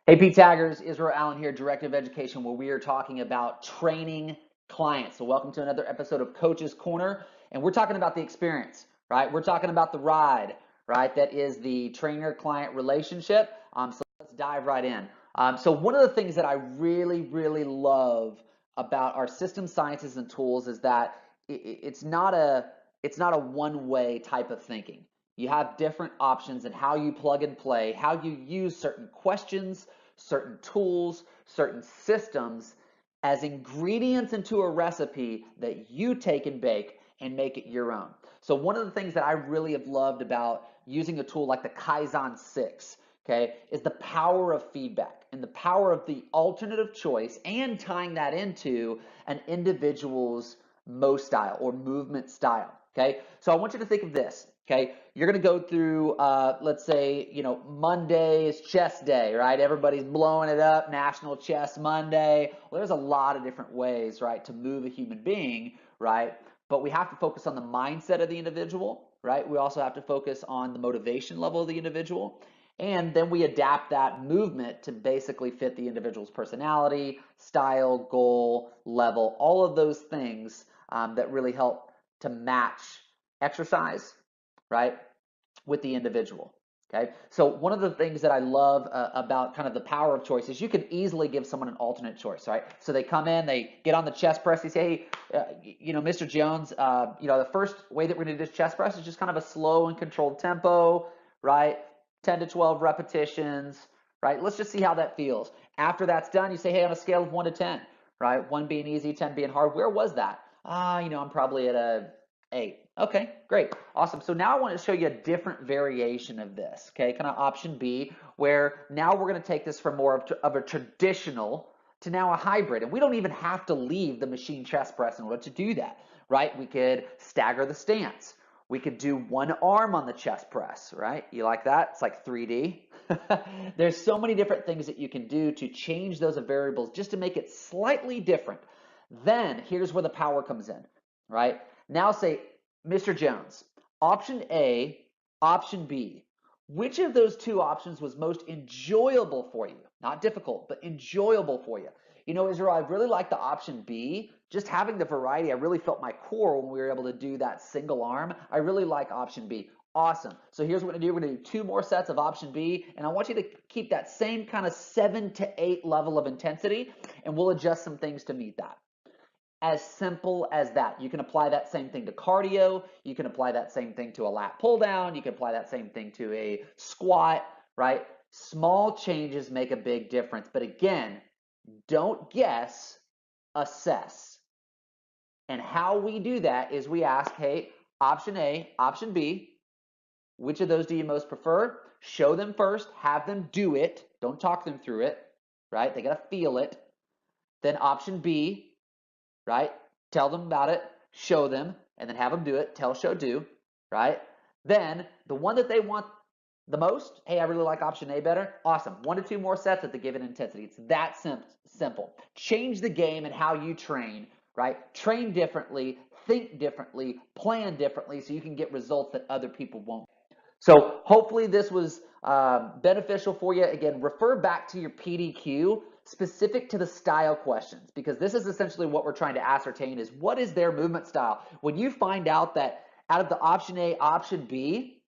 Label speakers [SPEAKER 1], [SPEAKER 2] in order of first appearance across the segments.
[SPEAKER 1] Hey, P Taggers, Israel Allen here, Director of Education, where we are talking about training clients. So, welcome to another episode of Coach's Corner, and we're talking about the experience, right? We're talking about the ride, right? That is the trainer-client relationship. So let's dive right in. So, one of the things that I really love about our system sciences and tools is that it's not a one-way type of thinking. You have different options in how you plug and play, how you use certain questions, certain tools, certain systems as ingredients into a recipe that you take and bake and make it your own. So one of the things that I really have loved about using a tool like the Kaizen 6, okay, is the power of feedback and the power of the alternative choice and tying that into an individual's Mo style or movement style. Okay, so I want you to think of this. Okay, you're going to go through, let's say, Monday is chest day, right? Everybody's blowing it up, National Chest Monday. Well, there's a lot of different ways, right, to move a human being, right? But we have to focus on the mindset of the individual, right? We also have to focus on the motivation level of the individual. And then we adapt that movement to basically fit the individual's personality, style, goal, level, all of those things that really help to match exercise, right, with the individual. Okay, so one of the things that I love about kind of the power of choice is you can easily give someone an alternate choice, right? So they come in, they get on the chest press, they say, hey, Mr. Jones, the first way that we're going to do this chest press is just kind of a slow and controlled tempo, right? 10 to 12 repetitions, right? Let's just see how that feels. After that's done, you say, hey, on a scale of 1 to 10, right? 1 being easy, 10 being hard, where was that? I'm probably at a 8. Okay, great, awesome. So now I want to show you a different variation of this, okay, kind of option B, where now we're going to take this from more of a traditional to now a hybrid. And we don't even have to leave the machine chest press in order to do that, right? We could stagger the stance. We could do one arm on the chest press, right? You like that? It's like 3D. There's so many different things that you can do to change those variables just to make it slightly different. Then here's where the power comes in, right? Now say, Mr. Jones, option A, option B. Which of those two options was most enjoyable for you? Not difficult, but enjoyable for you. Israel, I really like the option B. Just having the variety, I really felt my core when we were able to do that single arm. I really like option B. Awesome. So here's what we're going to do. We're going to do 2 more sets of option B, and I want you to keep that same kind of 7 to 8 level of intensity, and we'll adjust some things to meet that. As simple as that. You can apply that same thing to cardio. You can apply that same thing to a lat pull down. You can apply that same thing to a squat, right? Small changes make a big difference. But again, don't guess, assess. And how we do that is we ask, hey, option A, option B, which of those do you most prefer? Show them first, have them do it. Don't talk them through it, right? They got to feel it. Then option B, right? Tell them about it, show them, and then have them do it. Tell, show, do, right? Then the one that they want the most, hey, I really like option A better. Awesome. 1 to 2 more sets at the given intensity. It's that simple. Change the game and how you train, right? Train differently, think differently, plan differently so you can get results that other people won't. So hopefully this was beneficial for you. Again, refer back to your PDQ specific to the style questions, because this is essentially what we're trying to ascertain is what is their movement style. When you find out that out of the option A, option B,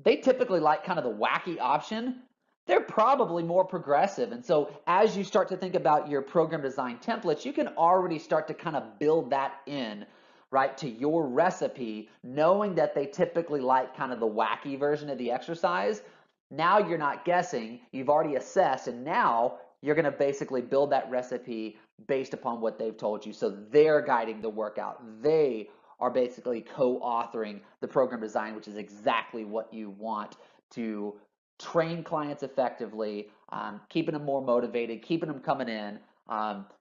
[SPEAKER 1] they typically like kind of the wacky option, they're probably more progressive. And so as you start to think about your program design templates, you can already start to kind of build that in, right, to your recipe, knowing that they typically like kind of the wacky version of the exercise. Now you're not guessing, you've already assessed, and now you're going to basically build that recipe based upon what they've told you. So they're guiding the workout. They are basically co-authoring the program design, which is exactly what you want to train clients effectively, keeping them more motivated, keeping them coming in.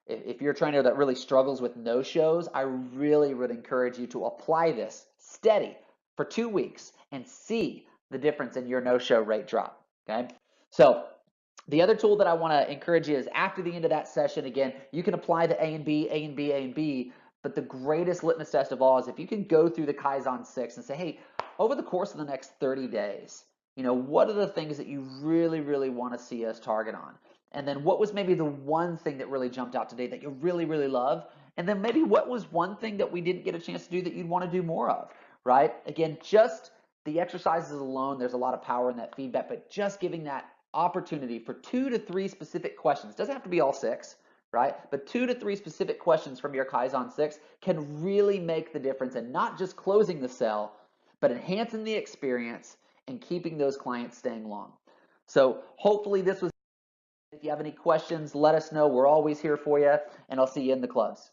[SPEAKER 1] If you're a trainer that really struggles with no-shows, I really would encourage you to apply this steady for 2 weeks and see the difference in your no-show rate drop. Okay, so the other tool that I want to encourage you is after the end of that session, again, you can apply the A and B, A and B, A and B, but the greatest litmus test of all is if you can go through the Kaizen 6 and say, hey, over the course of the next 30 days, what are the things that you really want to see us target on? And then what was maybe the one thing that really jumped out today that you really, really love? And then maybe what was one thing that we didn't get a chance to do that you'd want to do more of, right? Again, just the exercises alone, there's a lot of power in that feedback, but just giving that opportunity for 2 to 3 specific questions, doesn't have to be all 6, right? But 2 to 3 specific questions from your Kaizen 6 can really make the difference in not just closing the sale, but enhancing the experience and keeping those clients staying long. So hopefully this was, if you have any questions, let us know. We're always here for you, and I'll see you in the clubs.